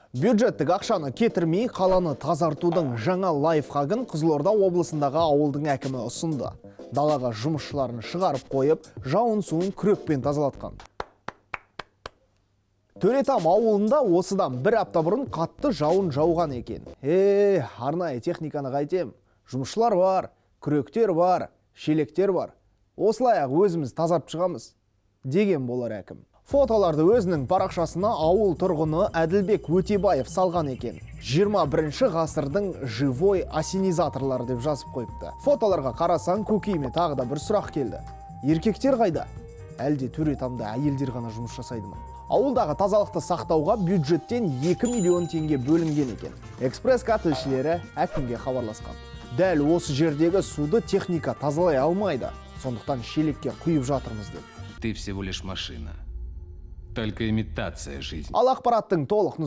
Бюджеттік ақшаны кетірмей қаланы тазартудың жаңа лайфхагын Қызылорда облысындағы ауылдың әкімі ұсынды. Далаға жұмысшыларын шығарып қойып, жауын суын күрекпен тазалатқан. Төретам ауылында осыдан бір апта бұрын қатты жауын жауған екен. Арнайы техниканы қайтем. Жұмысшылар бар, күректер бар, шелектер бар. Осылай-ақ өзіміз тазартып шығамыз деген болар әкім. Фотоларды өзінің парақшасына ауыл тұрғыны Әділбек Өтебаев салған екен. 21 ғасырдың живой ассенизаторлары деп жазып қойыпты. Фотоларға қарасаң көкейіме тағы да бір сұрақ келді. Еркектер қайда? Әлде Төретамда әйелдер ғана жұмыс жасайды ма? Ауылдағы тазалықты сақтауға бюджеттен 2 миллион теңге бөлінген екен. Экспресс-ка тілшілері әкімге хабарласқан. Дәл осы жердегі суды техника тазалай алмайды. Сондықтан шелекке құйып жатырмыз деп. Ты всего лишь машина. Только имитация жизни. Ал ақпараттың толық